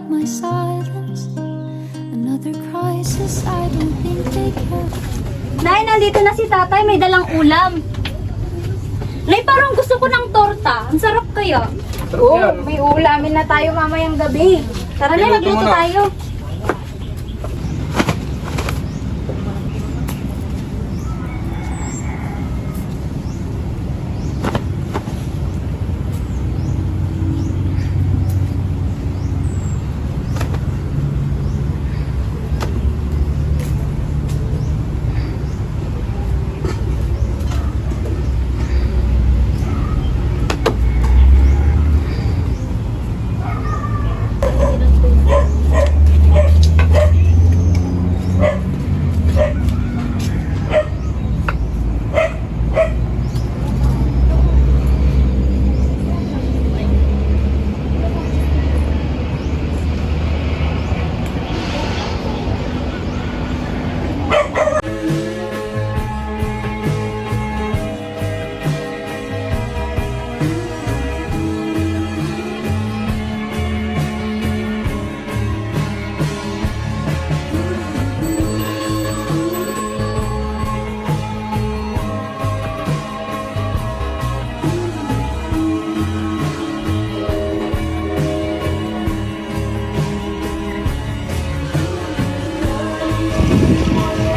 my silence. Another crisis, I don't think they care. Nay, nandito na si tatay, may dalang ulam. Nay, parang gusto ko ng torta. Ang sarap kaya. Oo, may ulamin na tayo mamayang gabi. Tara na, magluto tayo.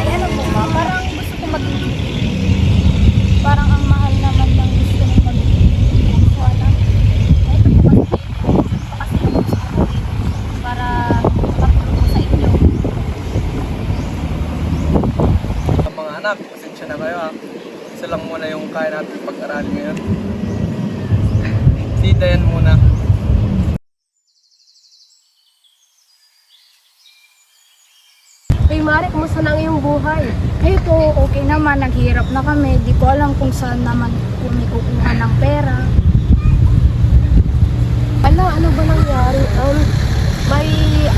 Ay, ano po ba? Parang gusto ko parang ang mahal naman ng gusto ng mag-ibig. So, alam. Ay, ito po kasi gusto ko para makatulong ko sa inyo. Mga anak, pasensya na kayo ha. Isa lang muna yung kaya natin pag-aralin ngayon. Si Dayan muna. Hey Mare, kumusta na ang iyong buhay? Ay, ito, okay naman. Naghihirap na kami. Di ko alam kung saan naman kami kukuha ng pera. Ano ba nangyari? May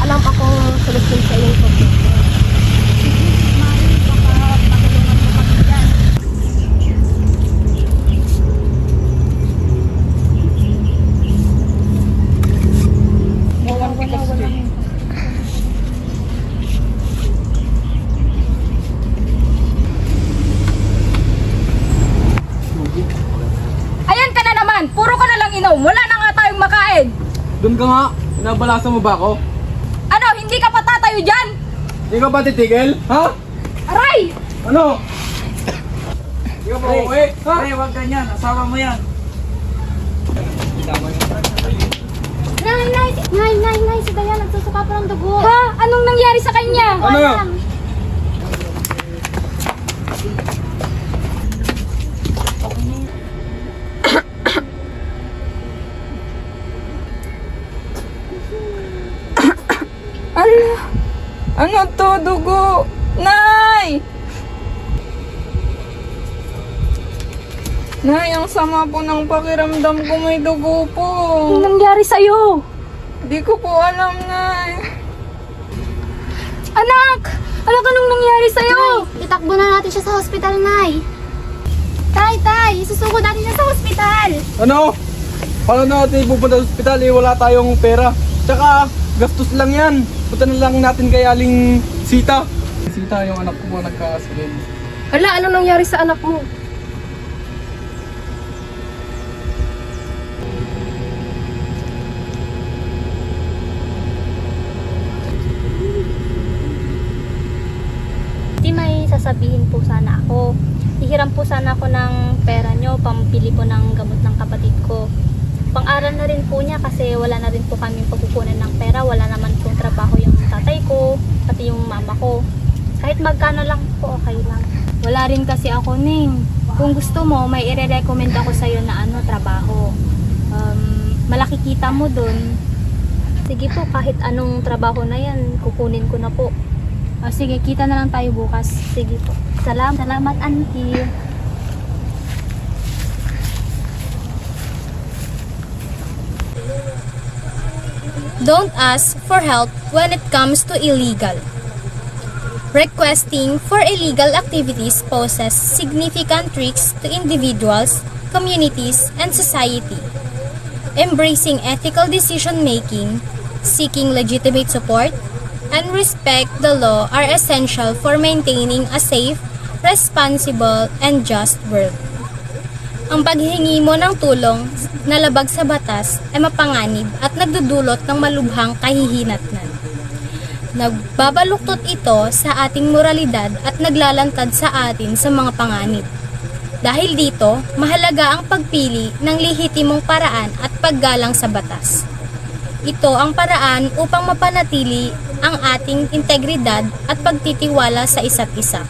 alam akong solusyon sa iyong problema. Mare, baka patulungan mo kami dyan. Wala. Ayan ka na naman! Puro ka na lang inom! Wala na nga tayong makain! Doon ka nga, nabalasa mo ba ako? Ano? Hindi ka pa tatayo dyan? Hindi ka ba titigil? Ha? Aray! Ano? Hindi ka ba uuwi? Ha? Pre, huwag ganyan. Asawa mo yan. Nay, si Dayan, nagsusuka pa ng dugo. Ha? Anong nangyari sa kanya? Ano nga? Ano to, dugo? Nay! Nay, ang sama po ng pakiramdam ko, may dugo po. Anong nangyari sa'yo? Di ko po alam, Nay. Anak! Anak, anong nangyari sa'yo? Itakbo na natin siya sa hospital, Nay. Tay, isusuko natin siya sa hospital. Ano? Paano natin pupunta sa ospital eh? Wala tayong pera. Tsaka, gastos lang yan. Punta na lang natin kay Aling Sita. Sita, yung anak ko nagka-accident. Hala, ano nangyari sa anak mo? Di may sasabihin po sana ako. Hihiram po sana ako ng pera nyo, pambili po ng gamot ng kapatid ko. Pang-aral na rin po niya kasi wala na rin po kami pagkukunan ng pera. Wala naman pong trabaho yung tatay ko, pati yung mama ko. Kahit magkano lang po, okay lang. Wala rin kasi ako, Ning. Kung gusto mo, may i-recommend ako sa'yo na trabaho. Malaki kita mo dun. Sige po, kahit anong trabaho na yan, kukunin ko na po. Sige, kita na lang tayo bukas. Sige po. Salamat, auntie. Don't ask for help when it comes to illegal. Requesting for illegal activities poses significant risks to individuals, communities, and society. Embracing ethical decision-making seeking legitimate support, and respect the law are essential for maintaining a safe, responsible, and just world. Ang paghingi mo ng tulong na labag sa batas ay mapanganib at nagdudulot ng malubhang kahihinatnan. Nagbabaluktot ito sa ating moralidad at naglalantad sa atin sa mga panganib. Dahil dito, mahalaga ang pagpili ng lehitimong paraan at paggalang sa batas. Ito ang paraan upang mapanatili ang ating integridad at pagtitiwala sa isa't isa.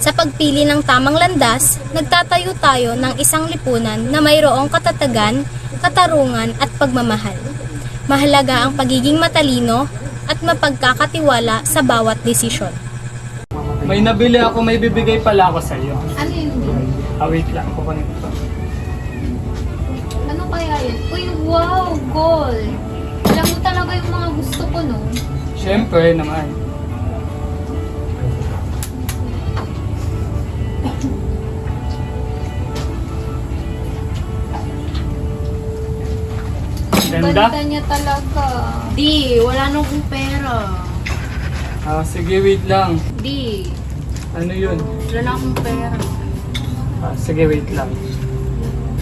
Sa pagpili ng tamang landas, nagtatayo tayo ng isang lipunan na mayroong katatagan, katarungan at pagmamahal. Mahalaga ang pagiging matalino at mapagkakatiwala sa bawat desisyon. May nabili ako, may bibigay pala ako sa iyo. Ano yung din? Wait lang, kukunin ko. Ano kaya yun? Uy, wow, gold! Alam mo talaga yung mga gusto ko, no? Siyempre naman. Ganda? Ganda niya talaga. Di, wala nang akong pera. Sige, wait lang. Di, Ano yun? wala na akong pera. Sige, wait lang.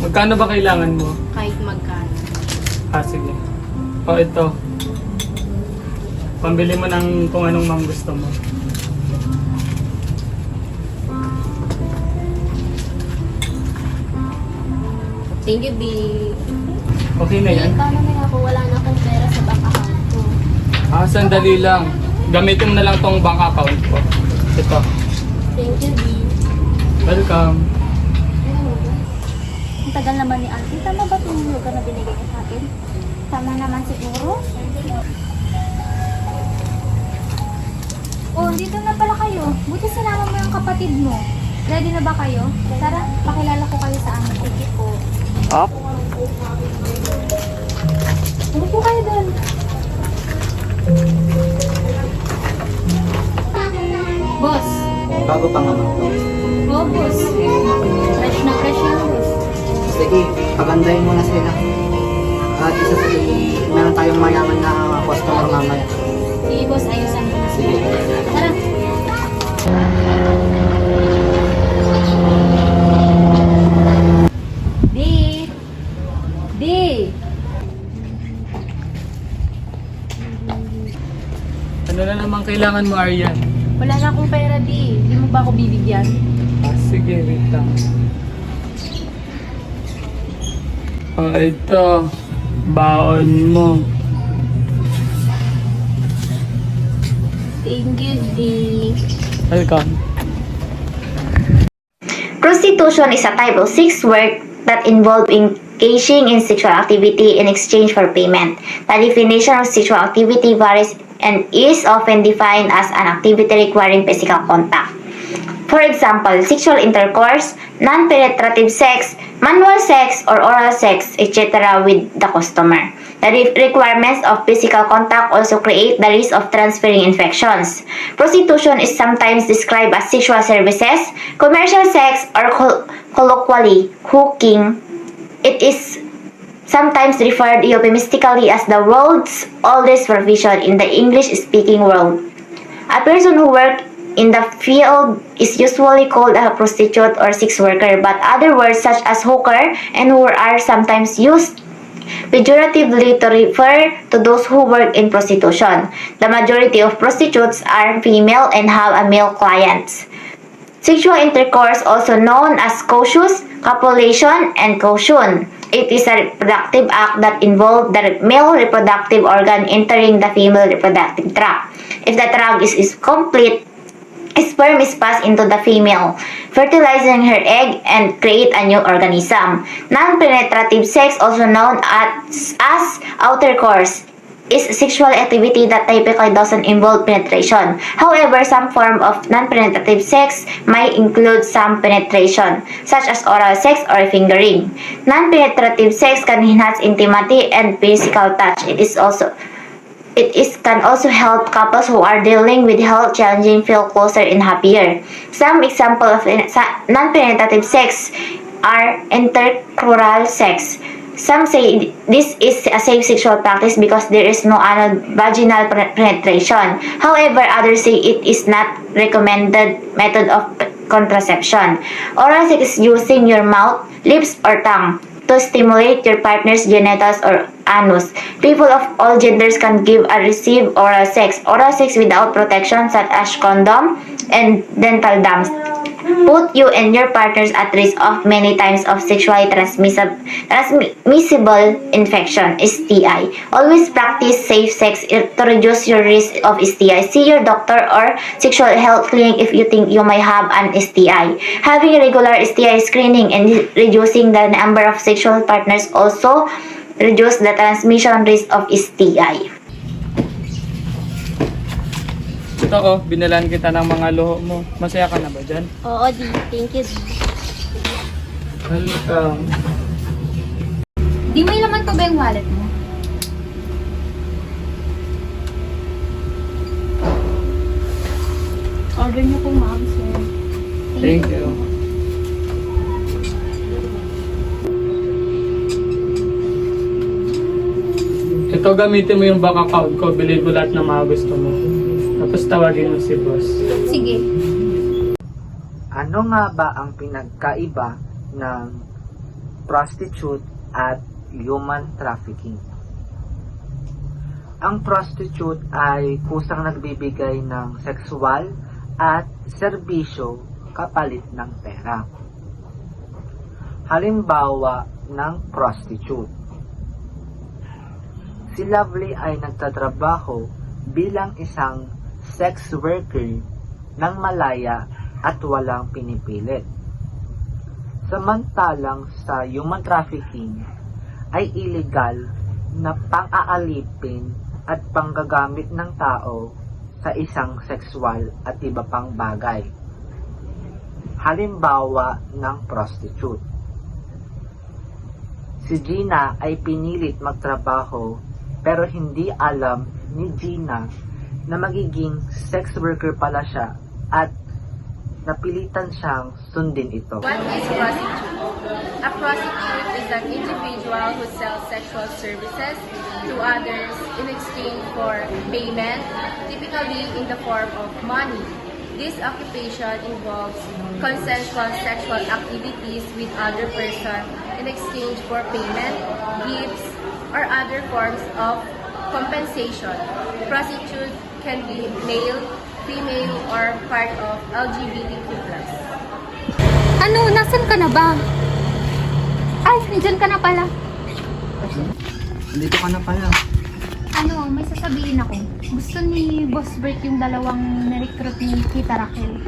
Magkano ba kailangan mo? Kahit magkano. Sige. Ito. Pambili mo ng kung anong mang gusto mo. Thank you, B. Okay na yan? Paano na ako? Wala na akong pera sa bank account ko. Sandali lang. Gamitin mo na lang tong bank account ko. Ito. Thank you, B. Welcome. Ang tagal naman ni Auntie. Tama ba itong lugar na binigay niya sa akin? Tama naman siguro. Oh, dito na pala kayo. Buti sinama mo yung kapatid mo. Ready na ba kayo? Tara, pakilala ko kayo sa amin. Sige po. Up. Ano po kayo doon? Boss. Bago pa nga to. Oh, boss. Fresh na fresh yan, boss. Sige, pagandahin mo na sila. At isa sa meron tayong mayaman na customer mamaya. Sige, boss. Ayusan mo na. Sige. Tara. Di! Di! Ano na naman kailangan mo, Aryan? Wala na akong pera, Di. Hindi mo ba ako bibigyan? Sige, wait lang. Ito. Baon mo. Thank you, Di. Welcome. Prostitution is a type of sex work that involves engaging in sexual activity in exchange for payment. The definition of sexual activity varies and is often defined as an activity requiring physical contact. For example, sexual intercourse, non-penetrative sex, manual sex or oral sex, etc. with the customer. The requirements of physical contact also create the risk of transferring infections. Prostitution is sometimes described as sexual services, commercial sex, or colloquially, hooking. It is sometimes referred euphemistically as the world's oldest profession in the English-speaking world. A person who works in the field is usually called a prostitute or sex worker, but other words such as hooker and whore are sometimes used pejoratively to refer to those who work in prostitution. The majority of prostitutes are female and have a male clients. Sexual intercourse, also known as coitus, copulation, and coition. It is a reproductive act that involves the male reproductive organ entering the female reproductive tract. If the tract is complete, sperm is passed into the female, fertilizing her egg and create a new organism. Non-penetrative sex, also known as outer course, is sexual activity that typically doesn't involve penetration. However, some form of non-penetrative sex might include some penetration, such as oral sex or fingering. Non-penetrative sex can enhance intimacy and physical touch. It can also help couples who are dealing with health challenges feel closer and happier. Some examples of non-penetrative sex are intercrural sex, Some say this is a safe sexual practice because there is no anal vaginal penetration. However, others say it is not recommended method of contraception. Oral sex is using your mouth, lips, or tongue to stimulate your partner's genitals or anus. People of all genders can give or receive oral sex. Oral sex without protection such as condom and dental dams put you and your partners at risk of many types of sexually transmissible infection, STI. Always practice safe sex to reduce your risk of STI. See your doctor or sexual health clinic if you think you may have an STI. Having regular STI screening and reducing the number of sexual partners also reduce the transmission risk of STI. Ito oh, binalan kita ng mga luho mo. Masaya ka na ba dyan? Oo, Di. Thank you, Di. Welcome. Di may laman pa ba yung wallet mo? Order niyo po, ma'am, sir. Thank you. Ito, gamitin mo yung bank account ko. Bilhin mo lahat ng mga gusto mo. Tapos tawagin mo si boss. Sige. Ano nga ba ang pinagkaiba ng prostitute at human trafficking? Ang prostitute ay kusang nagbibigay ng sexual at serbisyo kapalit ng pera. Halimbawa ng prostitute. Si Lovely ay nagtatrabaho bilang isang sex worker ng malaya at walang pinipilit. Samantalang sa human trafficking ay illegal na pang-aalipin at panggagamit ng tao sa isang sexual at iba pang bagay. Halimbawa ng prostitute. Si Gina ay pinilit magtrabaho pero hindi alam ni Gina na magiging sex worker pala siya at napilitan siyang sundin ito. What is prostitute? A prostitute is an individual who sells sexual services to others in exchange for payment, typically in the form of money. This occupation involves consensual sexual activities with other person in exchange for payment, gifts, or other forms of compensation. Prostitute can be male, female, or part of LGBTQ+. Ano? Nasaan ka na ba? Ay, nandyan ka na pala. Dito ka na pala. Ano, may sasabihin ako. Gusto ni Boss Bert yung dalawang na-recruit ni Tita Raquel.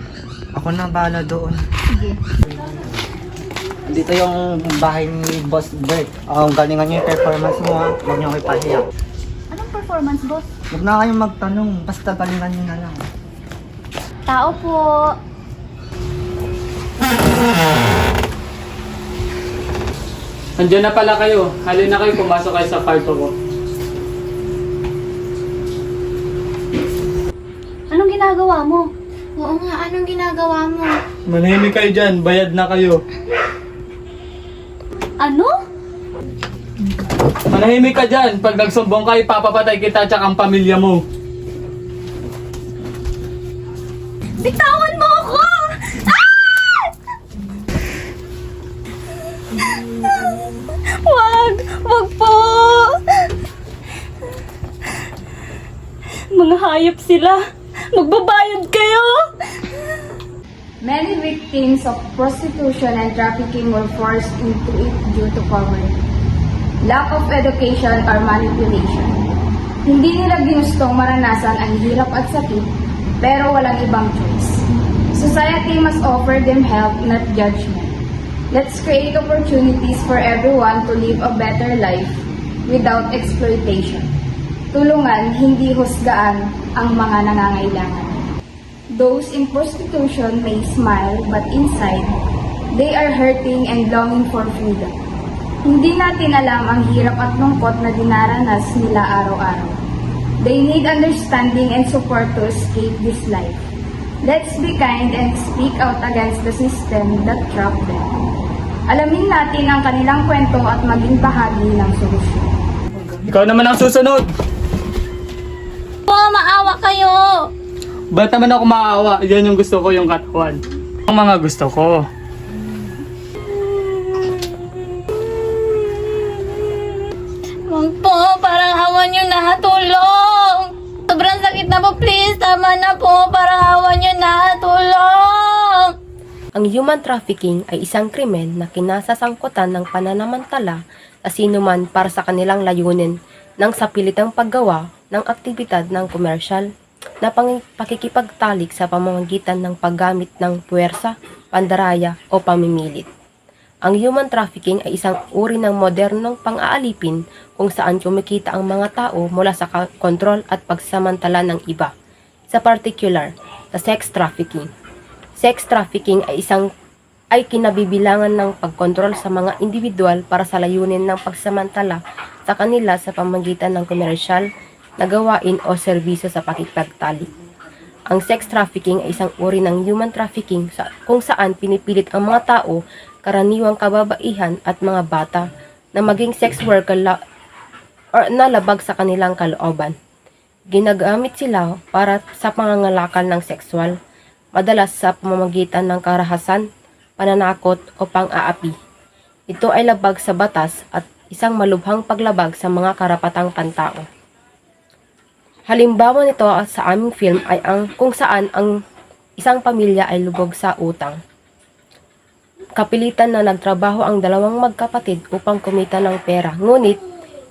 Ako na bahala doon. Sige. Dito yung bahay ni Boss Bert. Galingan niyo yung performance mo ha. Huwag niyo ako ipahiya. Anong performance, boss? Huwag na kayong magtanong. Basta galingan niyo na lang. Tao po. Andiyan na pala kayo. Halin na kayo, pumasok kayo sa kwarto ko. Anong ginagawa mo? Oo nga, anong ginagawa mo? Manahimik kayo dyan, bayad na kayo. Ano? Manahimik ka dyan, pag nagsumbong ka, ipapapatay kita tsaka ang pamilya mo. Bitawan mo ako! Wag po! Mga hayop sila! Magbabayad kayo! Many victims of prostitution and trafficking were forced into it due to poverty, lack of education, or manipulation. Hindi nila ginustong maranasan ang hirap at sakit, pero walang ibang choice. Society must offer them help, not judgment. Let's create opportunities for everyone to live a better life without exploitation. Tulungan, hindi husgaan ang mga nangangailangan. Those in prostitution may smile, but inside, they are hurting and longing for freedom. Hindi natin alam ang hirap at lungkot na dinaranas nila araw-araw. They need understanding and support to escape this life. Let's be kind and speak out against the system that trapped them. Alamin natin ang kanilang kwento at maging bahagi ng solusyon. Ikaw naman ang susunod! Po, maawa kayo! Ba't naman ako maawa? Yan yung gusto ko, yung katawan. Ang mga gusto ko. Wag po, parang awan nyo na, tulong! Sobrang sakit na po, please, tama na po, parang awan nyo na, tulong! Ang human trafficking ay isang krimen na kinasasangkutan ng pananamantala sa sinuman para sa kanilang layunin ng sapilitang paggawa ng aktibidad ng komersyal na pakikipagtalik sa pamamagitan ng paggamit ng puwersa, pandaraya o pamimilit. Ang human trafficking ay isang uri ng modernong pang-aalipin kung saan kumikita ang mga tao mula sa kontrol at pagsamantala ng iba. Sa particular, sa sex trafficking. Sex trafficking ay kinabibilangan ng pagkontrol sa mga individual para sa layunin ng pagsamantala sa kanila sa pamamagitan ng komersyal na gawain o serbisyo sa pakikipagtalik. Ang sex trafficking ay isang uri ng human trafficking kung saan pinipilit ang mga tao, karaniwang kababaihan at mga bata na maging sex worker na labag sa kanilang kalooban. Ginagamit sila para sa pangangalakal ng sexual, madalas sa pamamagitan ng karahasan, pananakot o pang-aapi. Ito ay labag sa batas at isang malubhang paglabag sa mga karapatang pantao. Halimbawa nito sa aming film ay kung saan ang isang pamilya ay lubog sa utang. Kapilitan na nagtrabaho ang dalawang magkapatid upang kumita ng pera, ngunit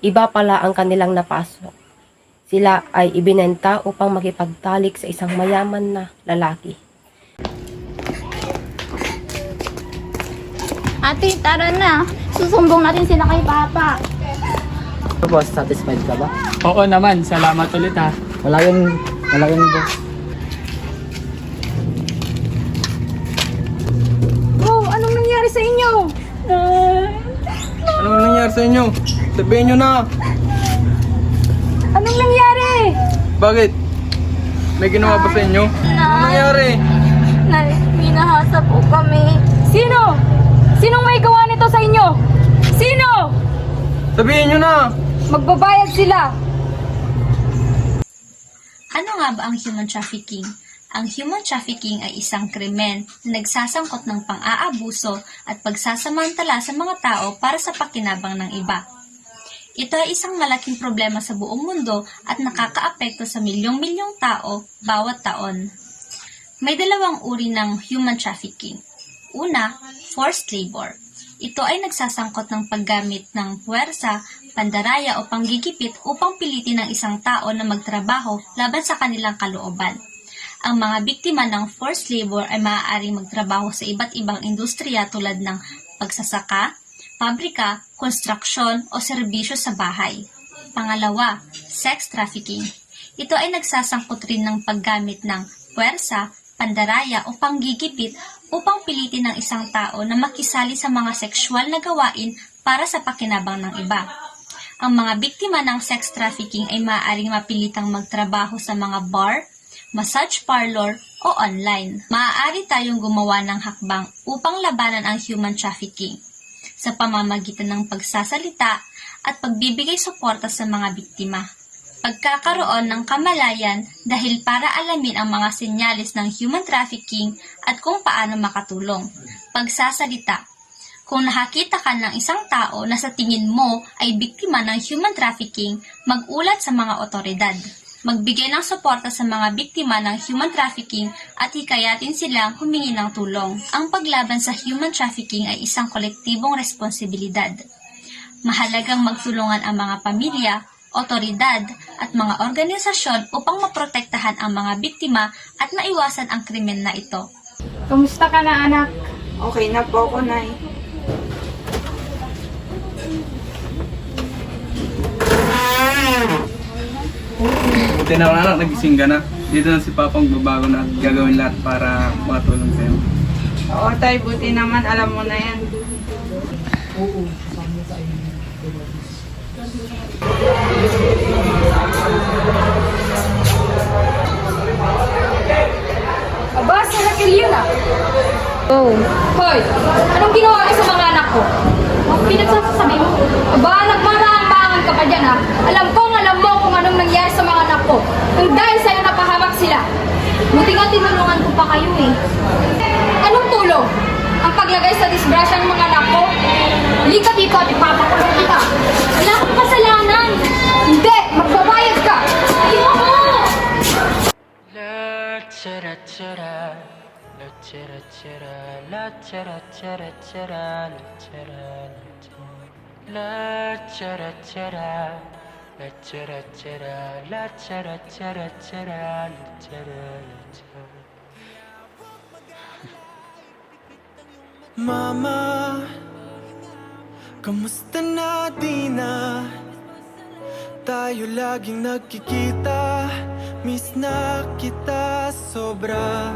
iba pala ang kanilang napasok. Sila ay ibinenta upang makipagtalik sa isang mayaman na lalaki. Ate, tara na. Susumbong natin sila kay Papa. Boss, satisfied ka ba? Oo naman, salamat ulit ha. Wala yun, boss. Oh, anong nangyari sa inyo? Anong nangyari sa inyo? Sabihin nyo na! Anong nangyari? Bakit? May ginawa ba sa inyo? Anong nangyari? Nay, minahasa po kami. Sino? Sinong may gawa nito sa inyo? Sino? Sabihin nyo na! Magbabayad sila. Ano nga ba ang human trafficking? Ang human trafficking ay isang krimen na nagsasangkot ng pang-aabuso at pagsasamantala sa mga tao para sa pakinabang ng iba. Ito ay isang malaking problema sa buong mundo at nakakaapekto sa milyong-milyong tao bawat taon. May dalawang uri ng human trafficking. Una, forced labor. Ito ay nagsasangkot ng paggamit ng puwersa, pandaraya o panggigipit upang pilitin ng isang tao na magtrabaho laban sa kanilang kalooban. Ang mga biktima ng forced labor ay maaaring magtrabaho sa iba't ibang industriya tulad ng pagsasaka, pabrika, konstruksyon o serbisyo sa bahay. Pangalawa, sex trafficking. Ito ay nagsasangkot rin ng paggamit ng puwersa, pandaraya o panggigipit upang pilitin ng isang tao na makisali sa mga sexual na gawain para sa pakinabang ng iba. Ang mga biktima ng sex trafficking ay maaaring mapilitang magtrabaho sa mga bar, massage parlor o online. Maaari tayong gumawa ng hakbang upang labanan ang human trafficking sa pamamagitan ng pagsasalita at pagbibigay suporta sa mga biktima. Pagkakaroon ng kamalayan dahil para alamin ang mga senyales ng human trafficking at kung paano makatulong. Pagsasalita. Kung nakakita ka ng isang tao na sa tingin mo ay biktima ng human trafficking, mag-ulat sa mga otoridad. Magbigay ng suporta sa mga biktima ng human trafficking at hikayatin silang humingi ng tulong. Ang paglaban sa human trafficking ay isang kolektibong responsibilidad. Mahalagang magtulungan ang mga pamilya, otoridad at mga organisasyon upang maprotektahan ang mga biktima at maiwasan ang krimen na ito. Kamusta ka na, anak? Okay na po ako, Nay. Buti na anak, nagising ka na. Dito na si Papang babago na gagawin lahat para makatulong sa'yo. Oo, Tay, buti naman. Alam mo na yan. Aba, sa nakil yun ah. Oh. Hoy, anong ginawa niyo sa mga anak sasabihin mo? Aba, nagmarang-marangan ka pa dyan ha. Alam mo kung anong nangyari sa mga anak ko. Kung dahil sa'yo napahamak sila. Buti nga tinulungan ko pa kayo eh. Anong tulong? Ang paglagay sa disgrasya ng mga anak ko? Lika dito at ipapakulong kita. Wala akong kasalanan. Hindi! Magbabayad ka! Tingnan mo! La chara chara, la chara chara, la chara chara chara, la chara la chara chara, la chara chara, la chara chara chara, la chara. Mama, kamusta na di na? Tayo laging nagkikita, miss na kita sobra.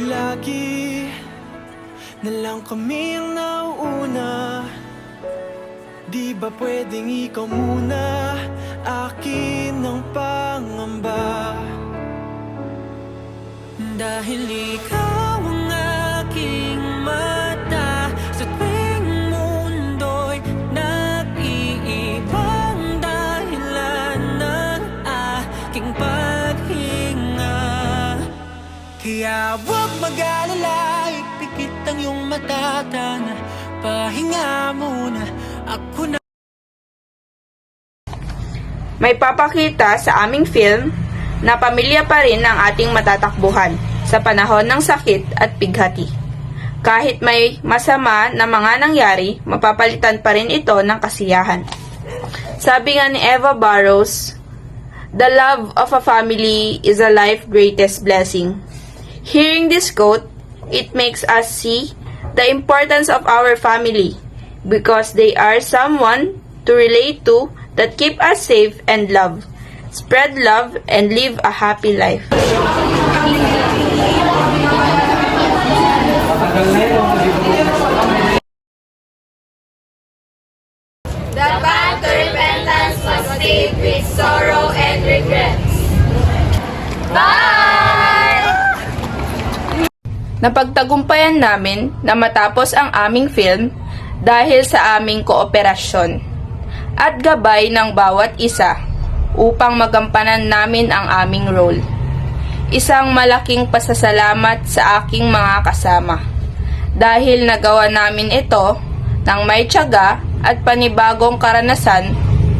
Lagi na lang kami ang nauuna. Di ba pwedeng ikaw muna, akin ang pangamba? Dahil ikaw ang aking mata sa tuwing mundo'y nag-iibang dahilan ng aking paghinga. Kaya huwag mag-alala, ipikit ang iyong mata, tana, pahinga muna, ako na. May papakita sa aming film na pamilya pa rin ang ating matatakbuhan sa panahon ng sakit at pighati. Kahit may masama na mga nangyari, mapapalitan pa rin ito ng kasiyahan. Sabi nga ni Eva Barros, "The love of a family is a life's greatest blessing." Hearing this quote, it makes us see the importance of our family because they are someone to relate to that keep us safe and love. Spread love and live a happy life. The path to repentance must lead with sorrow and regrets. Bye! Napagtagumpayan namin na matapos ang aming film dahil sa aming kooperasyon at gabay ng bawat isa upang magampanan namin ang aming role. Isang malaking pasasalamat sa aking mga kasama dahil nagawa namin ito ng may tiyaga at panibagong karanasan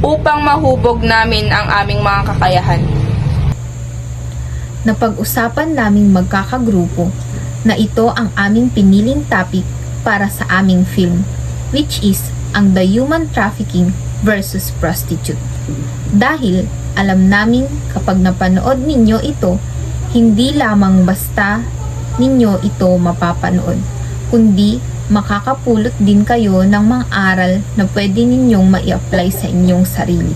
upang mahubog namin ang aming mga kakayahan. Napag-usapan naming magkakagrupo na ito ang aming piniling topic para sa aming film, which is ang The Human Trafficking versus Prostitute. Dahil alam namin kapag napanood ninyo ito, hindi lamang basta ninyo ito mapapanood, kundi makakapulot din kayo ng mga aral na pwede ninyong mai-apply sa inyong sarili.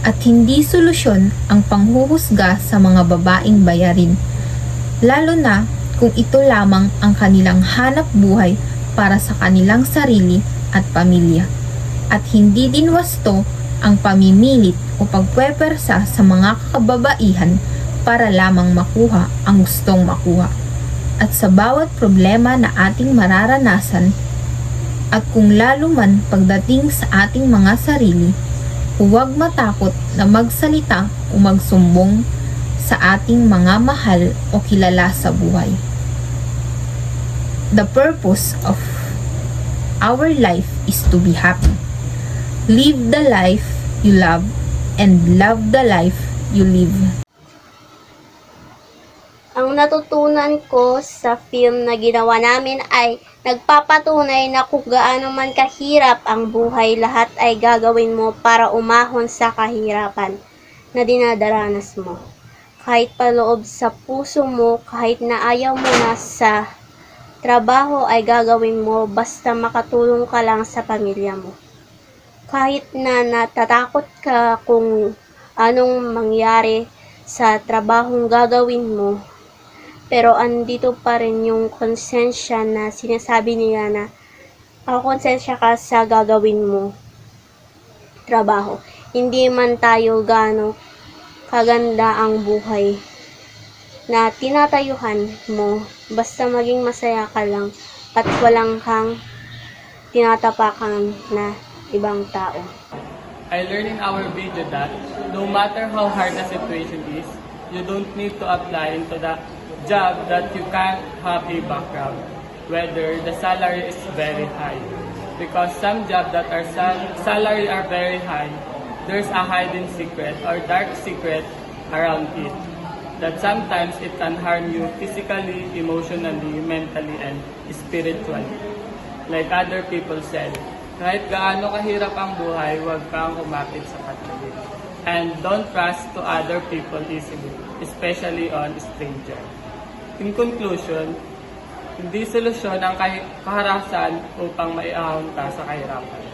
At hindi solusyon ang panghuhusga sa mga babaeng bayarin, lalo na kung ito lamang ang kanilang hanap buhay para sa kanilang sarili at pamilya. At hindi din wasto ang pamimilit o pagpwepersa sa mga kababaihan para lamang makuha ang gustong makuha. At sa bawat problema na ating mararanasan, at kung lalo man pagdating sa ating mga sarili, huwag matakot na magsalita o magsumbong sa ating mga mahal o kilala sa buhay. The purpose of our life is to be happy. Live the life you love and love the life you live. Ang natutunan ko sa film na ginawa namin ay nagpapatunay na kung gaano man kahirap ang buhay, lahat ay gagawin mo para umahon sa kahirapan na dinadaranas mo. Kahit paloob sa puso mo, kahit na ayaw mo na sa trabaho ay gagawin mo basta makatulong ka lang sa pamilya mo. Kahit na natatakot ka kung anong mangyari sa trabahong gagawin mo, pero andito pa rin yung konsensya na sinasabi nila na konsensya ka sa gagawin mo trabaho. Hindi man tayo gaano kaganda ang buhay na tinatayuhan mo, basta maging masaya ka lang at walang kang tinatapakan na ibang tao. I learned in our video that no matter how hard the situation is, you don't need to apply into the job that you can't have a background, whether the salary is very high. Because some jobs that are salary are very high, there's a hidden secret or dark secret around it. That sometimes it can harm you physically, emotionally, mentally, and spiritually. Like other people said, kahit gaano kahirap ang buhay, huwag kang kumapit sa katabi. And don't trust to other people easily, especially on stranger. In conclusion, hindi solusyon ang kaharasan upang maiahon ka sa kahirapan.